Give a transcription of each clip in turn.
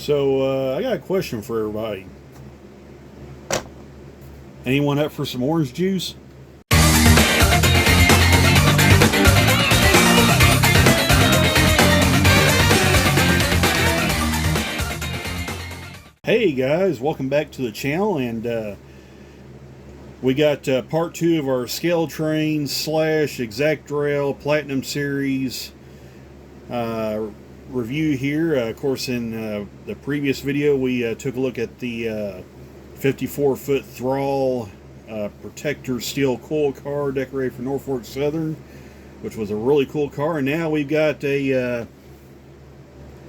So I got a question for everybody. Anyone up for some orange juice? Hey guys, welcome back to the channel, and we got part 2 of our Scaletrains / Exactrail Platinum Series review here. Of course, in the previous video we took a look at the 54-foot Thrall Protector steel coil car decorated for Norfolk Southern, which was a really cool car. And now we've got a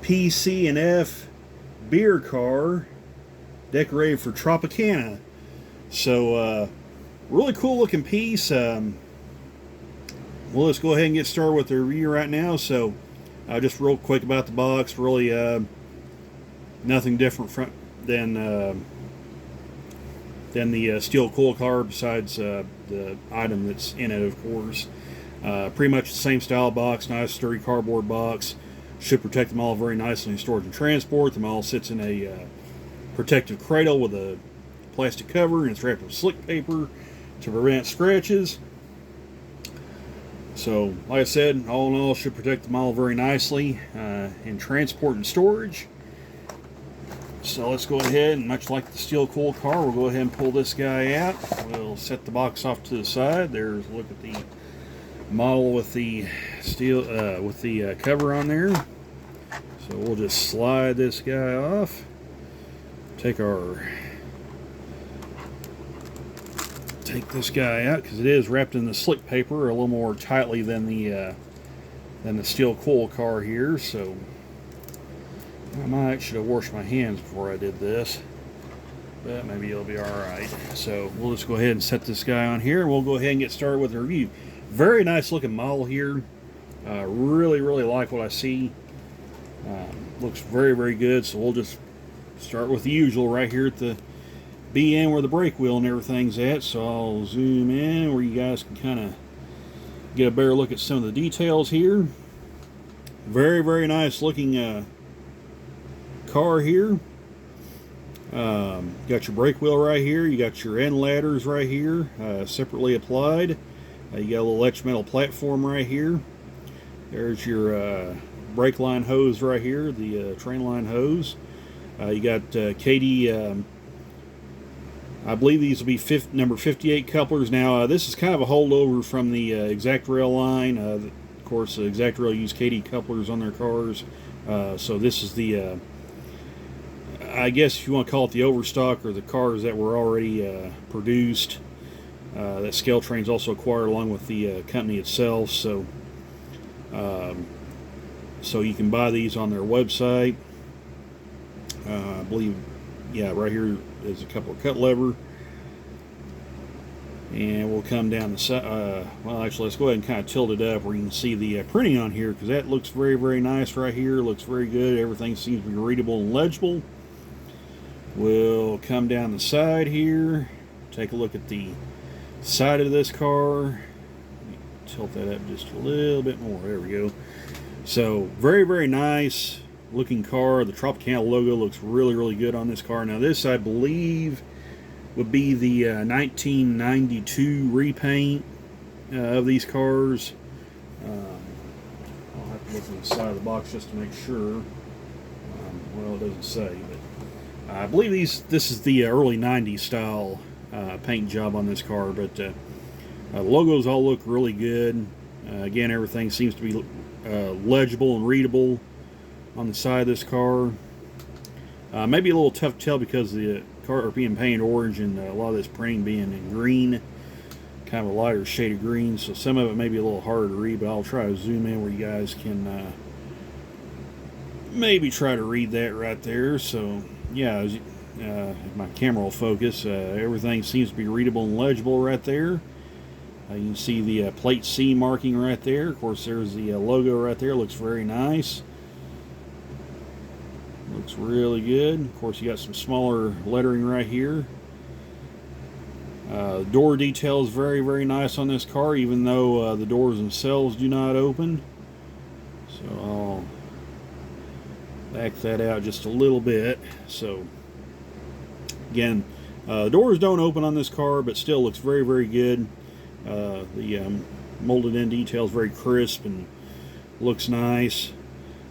Pc&F beer car decorated for Tropicana. So really cool looking piece. Well, let's go ahead and get started with the review right now. So just real quick about the box. Really nothing different than the steel coil car, besides the item that's in it, of course. Pretty much the same style box, nice sturdy cardboard box. Should protect them all very nicely in storage and transport. Them all sits in a protective cradle with a plastic cover, and it's wrapped with slick paper to prevent scratches. So, like I said, all in all, should protect them all very nicely in transport and storage. So let's go ahead, and much like the steel coil car, we'll go ahead and pull this guy out. We'll set the box off to the side. There's a look at the model with the steel with the cover on there. So we'll just slide this guy off. Take this guy out, because it is wrapped in the slick paper a little more tightly than the steel coil car here. So I might should have washed my hands before I did this, but maybe it'll be all right. So we'll just go ahead and set this guy on here. We'll go ahead and get started with the review. Very nice looking model here. Really like what I see. Looks very good. So we'll just start with the usual right here at the BN where the brake wheel and everything's at. So I'll zoom in where you guys can kind of get a better look at some of the details here. Very nice looking car here. Got your brake wheel right here. You got your end ladders right here, separately applied. You got a little etched metal platform right here. There's your brake line hose right here, the train line hose. You got KD, I believe these will be number 58 couplers. Now this is kind of a holdover from the Exactrail line. Of course, Exactrail use KD couplers on their cars. So this is the, I guess if you want to call it the overstock, or the cars that were already produced, that Scaletrains also acquired along with the company itself. So so you can buy these on their website. I believe, yeah, right here is a couple of cut lever, and we'll come down the side. Well, actually, let's go ahead and kind of tilt it up where you can see the printing on here, because that looks very nice right here. Looks very good. Everything seems to be readable and legible. We'll come down the side here, take a look at the side of this car. Tilt that up just a little bit more. There we go. So very nice looking car. The Tropicana logo looks really good on this car. Now this, I believe, would be the 1992 repaint of these cars. I'll have to look at the side of the box just to make sure. Well, it doesn't say, but I believe this is the early 90s style paint job on this car. But the logos all look really good. Again, everything seems to be legible and readable on the side of this car. Maybe a little tough to tell because the car being painted orange and a lot of this printing being in green, kind of a lighter shade of green, so some of it may be a little harder to read, but I'll try to zoom in where you guys can maybe try to read that right there. So yeah, if my camera will focus, everything seems to be readable and legible right there. You can see the plate C marking right there. Of course, there's the logo right there. Looks very nice. Looks really good. Of course, you got some smaller lettering right here. Door detail is very nice on this car, even though the doors themselves do not open. So back that out just a little bit. So again, the doors don't open on this car, but still looks very, very good. The molded in detail is very crisp and looks nice.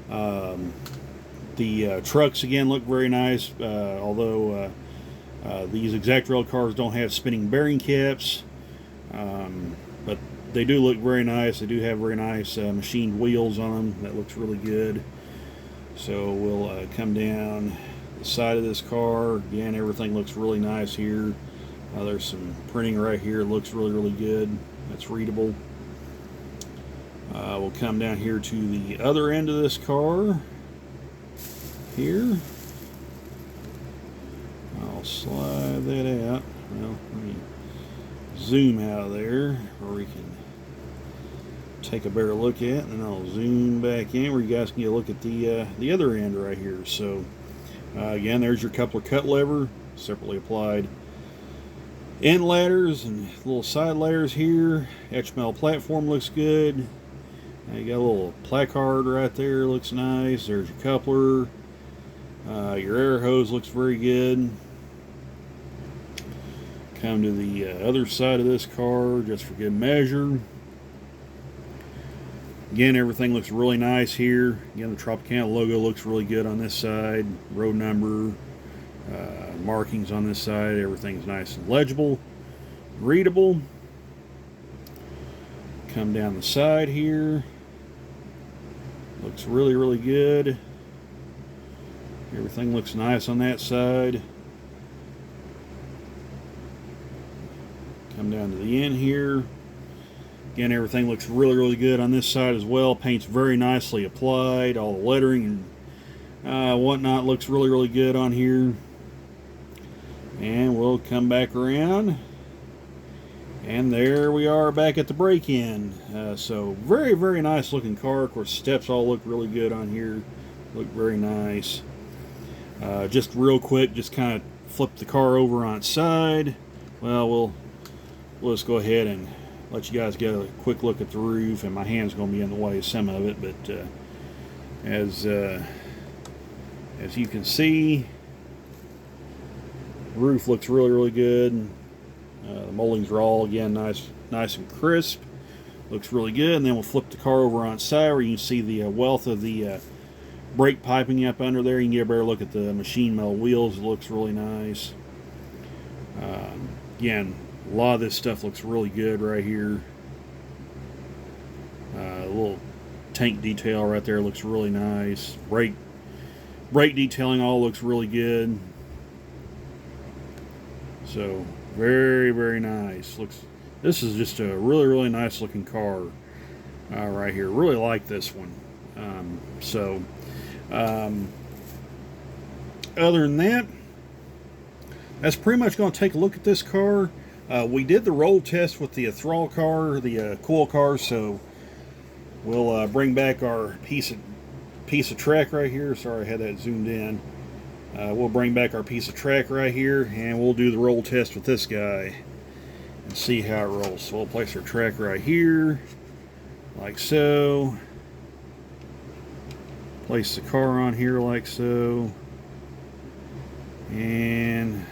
The trucks again look very nice, although these Exactrail cars don't have spinning bearing caps, but they do look very nice. They do have very nice machined wheels on them. That looks really good. So we'll come down the side of this car. Again, everything looks really nice here. There's some printing right here. It looks really, really good. That's readable. We'll come down here to the other end of this car. Here. I'll slide that out. Well, let me zoom out of there where we can take a better look at, and then I'll zoom back in where you guys can get a look at the other end right here. So again, there's your coupler cut lever, separately applied end ladders and little side ladders here. Etch metal platform looks good. You got a little placard right there, looks nice. There's your coupler. Your air hose looks very good. Come to the other side of this car just for good measure. Again, everything looks really nice here. Again, the Tropicana logo looks really good on this side. Road number, markings on this side. Everything's nice and legible, readable. Come down the side here. Looks really, really good. Everything looks nice on that side. Come down to the end here. Again, everything looks really, really good on this side as well. Paint's very nicely applied. All the lettering and whatnot looks really, really good on here. And we'll come back around. And there we are back at the break-in. So very, very nice looking car. Of course, steps all look really good on here. Look very nice. Just real quick, just kind of flip the car over on its side. Well, we'll just go ahead and let you guys get a quick look at the roof, and my hand's going to be in the way of some of it, but as you can see, the roof looks really, really good. The moldings are all, again, nice and crisp. Looks really good. And then we'll flip the car over on its side where you can see the wealth of the brake piping up under there. You can get a better look at the machine metal wheels. It looks really nice. Again, a lot of this stuff looks really good right here. A little tank detail right there looks really nice. Brake detailing all looks really good. So very, very nice. This is just a really, really nice looking car right here. Really like this one. Other than that, that's pretty much going to take a look at this car. We did the roll test with the throttle car, the coil car, so we'll bring back our piece of track right here. Sorry, I had that zoomed in. We'll bring back our piece of track right here, and we'll do the roll test with this guy and see how it rolls. So we'll place our track right here, like so. Place the car on here like so. And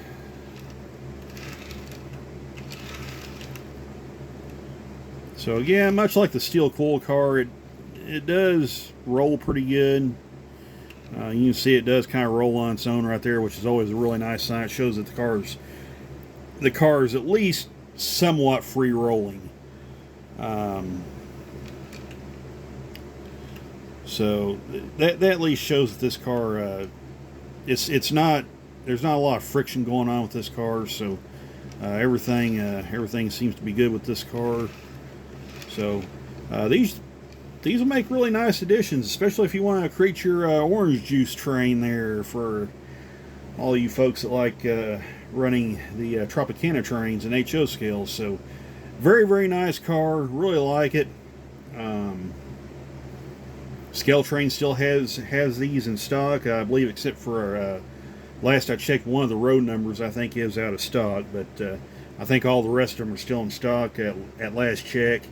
so again, much like the steel coil car, it does roll pretty good. You can see it does kind of roll on its own right there, which is always a really nice sign. It shows that the car is at least somewhat free rolling. So that at least shows that this car it's not, there's not a lot of friction going on with this car. So everything seems to be good with this car. So these will make really nice additions, especially if you want to create your orange juice train there for all you folks that like running the Tropicana trains and HO scales. So very, very nice car. Really like it. Scaletrains still has these in stock, I believe, except for last I checked, one of the road numbers I think is out of stock, but I think all the rest of them are still in stock at last check.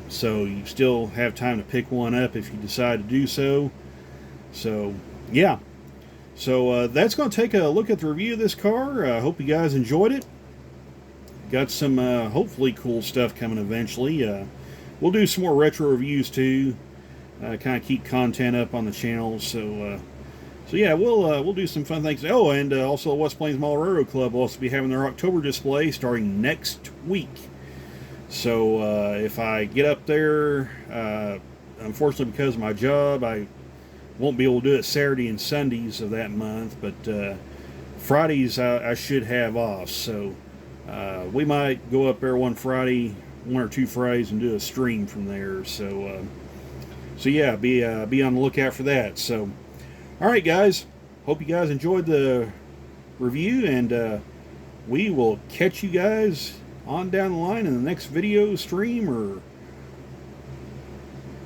So you still have time to pick one up if you decide to do so. So yeah, so that's going to take a look at the review of this car. I hope you guys enjoyed it. Got some hopefully cool stuff coming eventually. We'll do some more retro reviews too. Kind of keep content up on the channel. So yeah, we'll do some fun things. Oh, and also West Plains Model Railroad Club will also be having their October display starting next week. So if I get up there, unfortunately because of my job, I won't be able to do it Saturday and Sundays of that month. But Fridays I should have off. So we might go up there one or two Fridays, and do a stream from there. So yeah, be on the lookout for that. So, all right, guys. Hope you guys enjoyed the review, and we will catch you guys on down the line in the next video stream or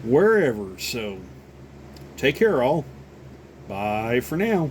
wherever. So, take care, all. Bye for now.